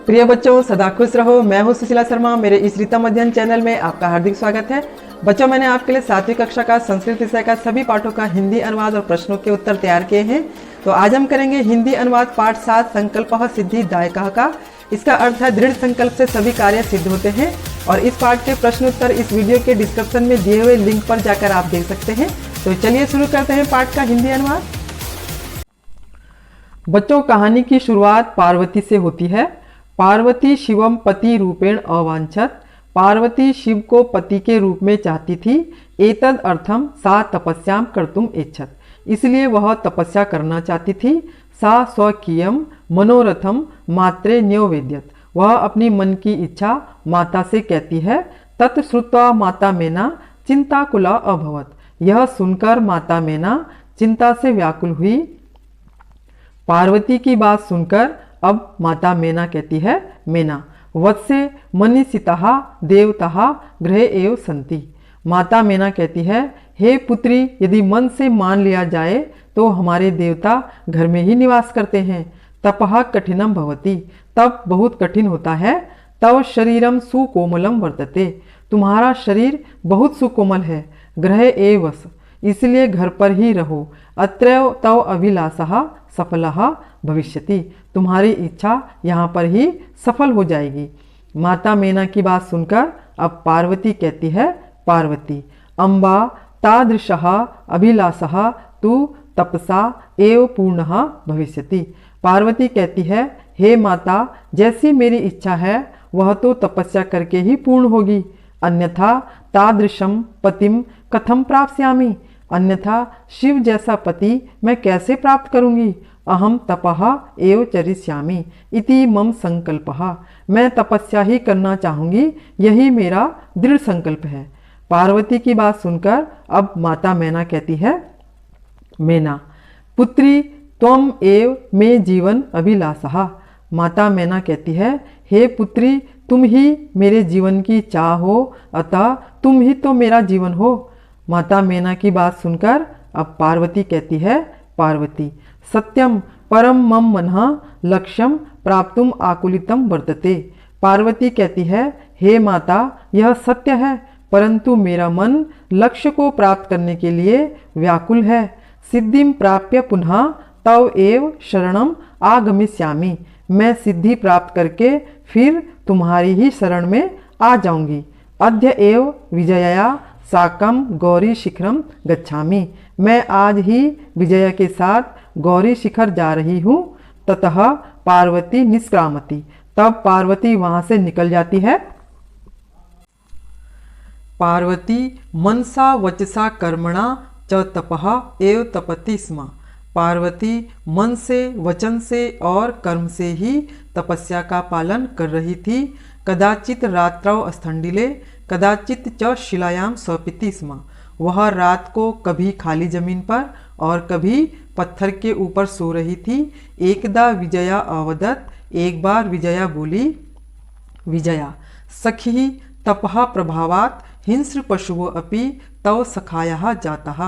प्रिय बच्चों, सदा खुश रहो। मैं हूं सुशीला शर्मा। मेरे इस रीतम अध्ययन चैनल में आपका हार्दिक स्वागत है। बच्चों, मैंने आपके लिए 7वीं कक्षा का संस्कृत विषय का सभी पाठों का हिंदी अनुवाद और प्रश्नों के उत्तर तैयार किए हैं। तो आज हम करेंगे हिंदी अनुवाद पाठ 7 संकल्पः सिद्धि दायकः का। इसका अर्थ है दृढ़ संकल्प से सभी कार्य सिद्ध होते हैं। और इस पाठ के प्रश्न उत्तर इस वीडियो के डिस्क्रिप्शन में दिए हुए लिंक पर जाकर आप देख सकते हैं। तो चलिए शुरू करते हैं पाठ का हिंदी अनुवाद। बच्चों, कहानी की शुरुआत पार्वती से होती है। पार्वती शिवम पति रूपेण अवांछत। पार्वती शिव को पति के रूप में चाहती थी। एतद अर्थम सा तपस्याम कर्तुम इच्छत। इसलिए वह तपस्या करना चाहती थी। सा स्वकीयम मनोरथम मात्रे न्योवेद्यत। वह अपनी मन की इच्छा माता से कहती है। तत् श्रुत्वा माता मेना चिंताकुला अभवत। यह सुनकर माता मेना चिंता से व्याकुल हुई। पार्वती की बात सुनकर अब माता मेना कहती है, मेना वत्से मनीषितः देवतः गृहे एव सन्ति। माता मेना कहती है, हे पुत्री, यदि मन से मान लिया जाए तो हमारे देवता घर में ही निवास करते हैं। तपः कठिनम भवति। तप बहुत कठिन होता है। तव शरीरम सुकोमलम वर्तते। तुम्हारा शरीर बहुत सुकोमल है। गृह एव वस। इसलिए घर पर ही रहो। अत्रैव तव अभिलाषः सफलः भविष्यति। तुम्हारी इच्छा यहाँ पर ही सफल हो जाएगी। माता मेना की बात सुनकर अब पार्वती कहती है, पार्वती अम्बा तादृशः अभिलाषः तु तपसा एव पूर्णः भविष्यति। पार्वती कहती है, हे माता, जैसी मेरी इच्छा है वह तो तपस्या करके ही पूर्ण होगी। अन्यथा तादृशम पतिम कथम प्राप्स्यामि। अन्यथा शिव जैसा पति मैं कैसे प्राप्त करूंगी। अहम तपः एव चरिष्यामि इति मम संकल्पः। मैं तपस्या ही करना चाहूंगी, यही मेरा दृढ़ संकल्प है। पार्वती की बात सुनकर अब माता मेना कहती है, मेना पुत्री त्वम एव मे जीवन अभिलाषः। माता मेना कहती है, हे पुत्री, तुम ही मेरे जीवन की चाह हो, अतः तुम ही तो मेरा जीवन हो। माता मेना की बात सुनकर अब पार्वती कहती है, पार्वती सत्यम परम मम मनः लक्ष्यम प्राप्तुम आकुलितम वर्तते। पार्वती कहती है, हे माता, यह सत्य है, परंतु मेरा मन लक्ष्य को प्राप्त करने के लिए व्याकुल है। सिद्धिम प्राप्य पुनः तव एव शरणम आगमिष्यामि। मैं सिद्धि प्राप्त करके फिर तुम्हारी ही शरण में आ जाऊंगी। अद्य एव विजयया साकम गौरी शिखरम गच्छामि। मैं आज ही विजया के साथ गौरी शिखर जा रही हूँ। ततः पार्वती निष्क्रामति। तब पार्वती वहां से निकल जाती है। पार्वती मनसा वचसा कर्मणा च तपः एव तपति स्म। पार्वती मन से, वचन से और कर्म से ही तपस्या का पालन कर रही थी। कदाचित रात्रौ स्थंडिले कदाचित च शिलायाम स्वपिति स्म। वह रात को कभी खाली जमीन पर और कभी पत्थर के ऊपर सो रही थी। एकदा विजया अवदत। एक बार विजया बोली, विजया सखी तपः प्रभावात् हिंस्र पशुओं अपि तव सखाया जातः।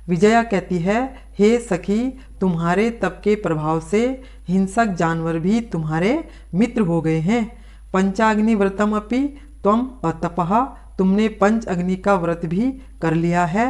विजया कहती है, हे सखी, तुम्हारे तप के प्रभाव से हिंसक जानवर भी तुम्हारे मित्र हो गए हैं। पंचाग्नि व्रतम अपि त्वम अतपः। तुमने पंच अग्नि का व्रत भी कर लिया है।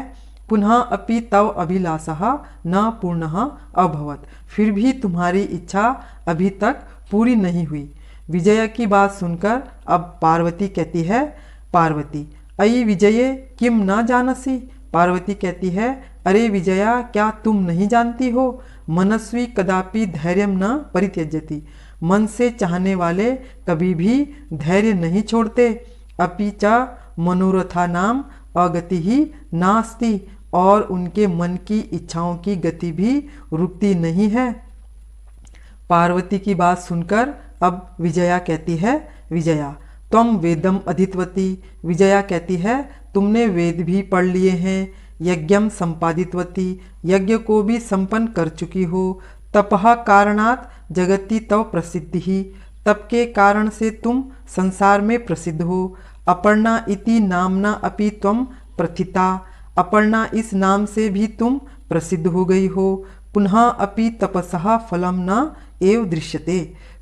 पुनः अपि तव अभिलाषः न पूर्णः अभवत। फिर भी तुम्हारी इच्छा अभी तक पूरी नहीं हुई। विजया की बात सुनकर अब पार्वती कहती है, पार्वती अयि विजये किम न जानसी। पार्वती कहती है, अरे विजया, क्या तुम नहीं जानती हो, मनस्वी कदापि धैर्यम न परित्यजति। मन से चाहने वाले कभी भी धैर्य नहीं छोड़ते। अपि च मनोरथा नाम अगति ही नास्ति। और उनके मन की इच्छाओं की गति भी रुकती नहीं है। पार्वती की बात सुनकर अब विजया कहती है, विजया त्वम वेदम अधितवती। विजया कहती है, तुमने वेद भी पढ़ लिए हैं। यज्ञम संपादितवती। यज्ञ को भी संपन्न कर चुकी हो। तपः कारणात् जगति तव प्रसिद्धि ही। तप के कारण से तुम संसार में प्रसिद्ध हो। अपर्णा इति नामना अपि त्वम प्रथिता। अपर्णा इस नाम से भी तुम प्रसिद्ध हो गई हो। पुनः अपि तपसः फलम न एव दृश्यते।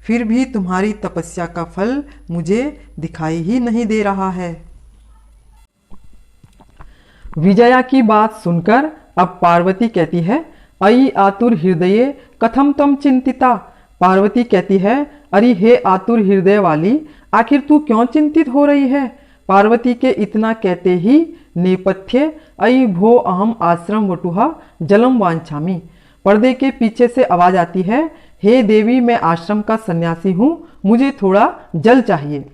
फिर भी तुम्हारी तपस्या का फल मुझे दिखाई ही नहीं दे रहा है। विजया की बात सुनकर अब पार्वती कहती है, अयि आतुर हृदये कथम तम चिंतिता। पार्वती कहती है, अरे हे आतुर हृदय वाली, आखिर तू क्यों चिंतित हो रही है। पार्वती के इतना कहते ही नेपथ्य अयि भो अहम आश्रम वटुहा जलम वांछामि। पर्दे के पीछे से आवाज आती है, हे देवी, मैं आश्रम का सन्यासी हूं, मुझे थोड़ा जल चाहिए।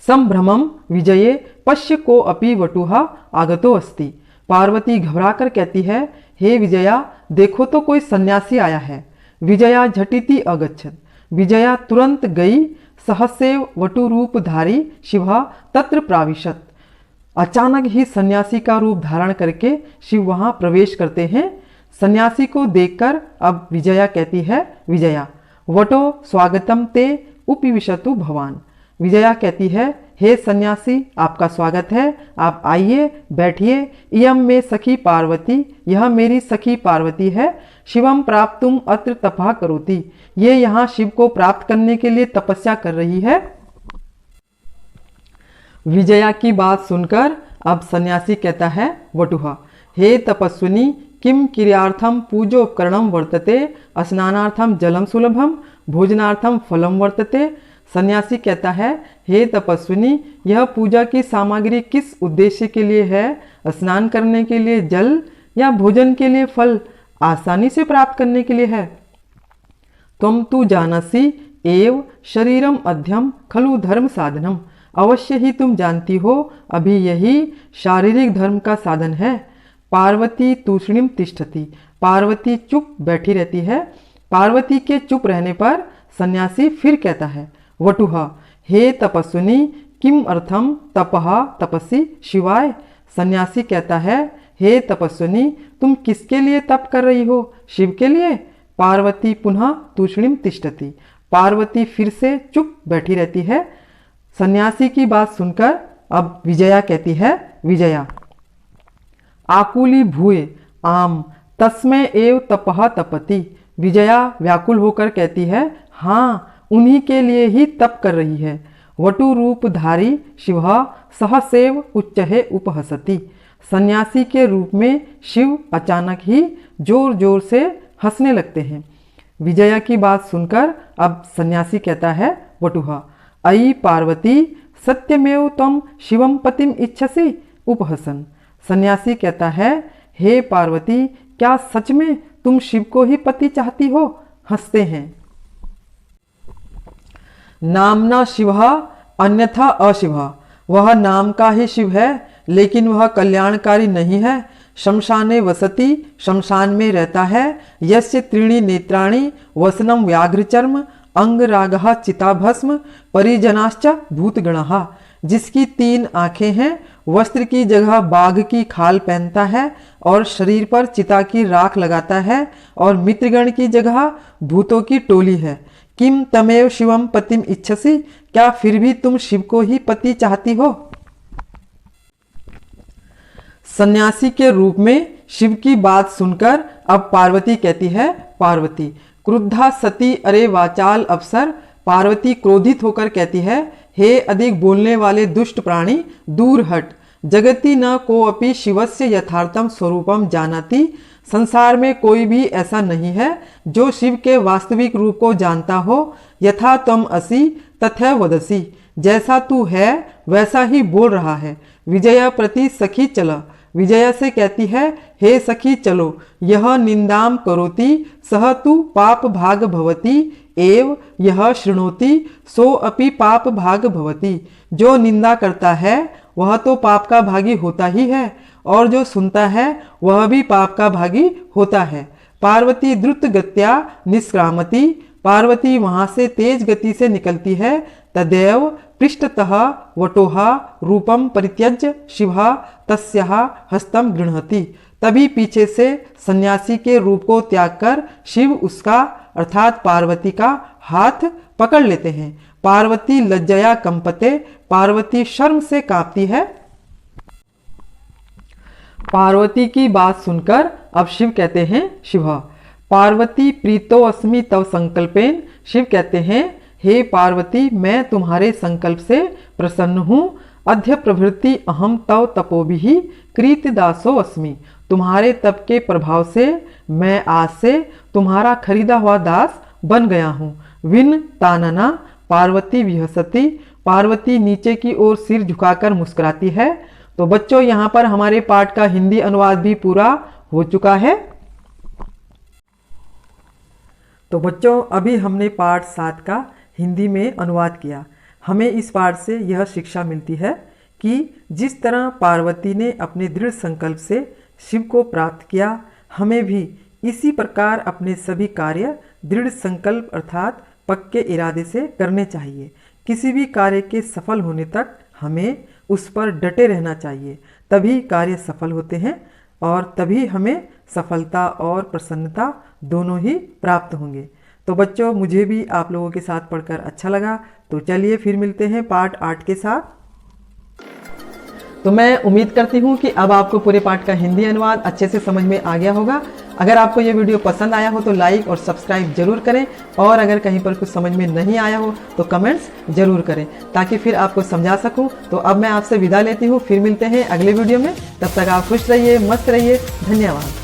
संभ्रमम विजये पश्य को अपि वटुहा आगतो अस्ति। पार्वती घबराकर कहती है, हे विजया, देखो तो कोई सन्यासी आया है। विजया झटिति अगच्छत। विजया तुरंत गई। सहसेव वटुरूपधारी शिवा तत्र प्राविशत। अचानक ही सन्यासी का रूप धारण करके शिव वहां प्रवेश करते हैं। सन्यासी को देखकर अब विजया कहती है, विजया वटो स्वागतम ते उपविशतु भवान। विजया कहती है, हे सन्यासी, आपका स्वागत है, आप आइए, बैठिए। इयम में सखी पार्वती, यह मेरी सखी पार्वती है। शिवम प्राप्तुम अत्र तपः करोति, ये यहाँ शिव को प्राप्त करने के लिए तपस्या कर रही है। विजया की बात सुनकर अब सन्यासी कहता है, वटुहा, हे तपस्विनी, किम क्रियार्थम पूजोपकरणम वर्तते, स्नानार्थम जलम सुलभम, भोजनार्थम फलम वर्तते। सन्यासी कहता है, हे तपस्विनी, यह पूजा की सामग्री किस उद्देश्य के लिए है। स्नान करने के लिए जल या भोजन के लिए फल आसानी से प्राप्त करने के लिए है। त्वं तु जानसि एव शरीरम अध्यम खलु धर्म साधनम। अवश्य ही तुम जानती हो, अभी यही शारीरिक धर्म का साधन है। पार्वती तूष्णीम तिष्ठति। पार्वती चुप बैठी रहती है। पार्वती के चुप रहने पर सन्यासी फिर कहता है, वटुहा, हे तपस्विनी, किम अर्थम तपः तपसी शिवाय। सन्यासी कहता है, हे तपस्विनी, तुम किसके लिए तप कर रही हो, शिव के लिए। पार्वती पुनः तूष्णीम तिष्ठति। पार्वती फिर से चुप बैठी रहती है। सन्यासी की बात सुनकर अब विजया कहती है, विजया आकुली भूय आम तस्मै एव तपः तपति। विजया व्याकुल होकर कहती है, हाँ, उन्हीं के लिए ही तप कर रही है। वटु रूपधारी शिव सहसेव उच्चहे उपहसति। सन्यासी के रूप में शिव अचानक ही जोर जोर से हंसने लगते हैं। विजया की बात सुनकर अब सन्यासी कहता है, वटुहा, अयि पार्वती, सत्यमेव तम शिवम पतिम इच्छसि उपहसन। सन्यासी कहता है, हे पार्वती, क्या सच में तुम शिव को ही पति चाहती हो। हंसते हैं। नामना शिव अन्यथा अशिव। वह नाम का ही शिव है, लेकिन वह कल्याणकारी नहीं है। शमशाने वसति, शमशान में रहता है। यस्य त्रीणि नेत्राणि वसनम व्याघ्रचर्म अंगरागः चिताभस्म परिजनाश्च भूतगणः। जिसकी 3 आंखें हैं, वस्त्र की जगह बाघ की खाल पहनता है और शरीर पर चिता की राख लगाता है, और मित्रगण की जगह भूतों की टोली है। किम तमेव शिवम पतिम इच्छसि। क्या फिर भी तुम शिव को ही पति चाहती हो। सन्यासी के रूप में शिव की बात सुनकर अब पार्वती कहती है, पार्वती क्रुद्धा सती अरे वाचाल अप्सर। पार्वती क्रोधित होकर कहती है, हे अधिक बोलने वाले दुष्ट प्राणी, दूर हट। जगति न को अपि शिवस्य यथार्थम स्वरूपम जानाति। संसार में कोई भी ऐसा नहीं है जो शिव के वास्तविक रूप को जानता हो। यथा तम असि तथा वदसी। जैसा तू है वैसा ही बोल रहा है। विजया प्रति सखी चल। विजया से कहती है, हे सखी चलो। यह निंदाम करोति सह तु पाप भाग भवति एव यह शृणोति सो अपि पाप भाग भवति। जो निंदा करता है वह तो पाप का भागी होता ही है, और जो सुनता है वह भी पाप का भागी होता है। पार्वती द्रुत गत्या निष्क्रामति। पार्वती वहां से तेज गति से निकलती है। तदेव पृष्ठतः वटोहा रूपम परित्यज्य शिवा तस्याः हस्तम गृह्णति। तभी पीछे से सन्यासी के रूप को त्याग कर शिव उसका अर्थात पार्वती का हाथ पकड़ लेते हैं। पार्वती लज्जया कंपते। पार्वती शर्म से कांपती है। पार्वती की बात सुनकर अब शिव कहते हैं, शिव पार्वती प्रीतो अस्मि तव संकल्पेन शिव कहते हैं, हे पार्वती, मैं तुम्हारे संकल्प से प्रसन्न हूँ। अध्य प्रभृति अहम तव तपोभिः कृतदासो अस्मि। तुम्हारे तप के प्रभाव से मैं आज से तुम्हारा खरीदा हुआ दास बन गया हूँ। विन तानना पार्वती विहसती। पार्वती नीचे की ओर सिर झुकाकर मुस्कुराती है। तो बच्चों, यहाँ पर हमारे पाठ का हिंदी अनुवाद भी पूरा हो चुका है। तो बच्चों, अभी हमने पाठ 7 का हिंदी में अनुवाद किया। हमें इस पाठ से यह शिक्षा मिलती है कि जिस तरह पार्वती ने अपने दृढ़ संकल्प से शिव को प्राप्त किया, हमें भी इसी प्रकार अपने सभी कार्य दृढ़ संकल्प अर्थात पक्के इरादे से करने चाहिए। किसी भी कार्य के सफल होने तक हमें उस पर डटे रहना चाहिए, तभी कार्य सफल होते हैं और तभी हमें सफलता और प्रसन्नता दोनों ही प्राप्त होंगे। तो बच्चों, मुझे भी आप लोगों के साथ पढ़कर अच्छा लगा। तो चलिए फिर मिलते हैं पाठ 8 के साथ। तो मैं उम्मीद करती हूँ कि अब आपको पूरे पाठ का हिंदी अनुवाद अच्छे से समझ में आ गया होगा। अगर आपको ये वीडियो पसंद आया हो तो लाइक और सब्सक्राइब जरूर करें, और अगर कहीं पर कुछ समझ में नहीं आया हो तो कमेंट्स जरूर करें, ताकि फिर आपको समझा सकूं। तो अब मैं आपसे विदा लेती हूँ, फिर मिलते हैं अगले वीडियो में। तब तक आप खुश रहिए, मस्त रहिए। धन्यवाद।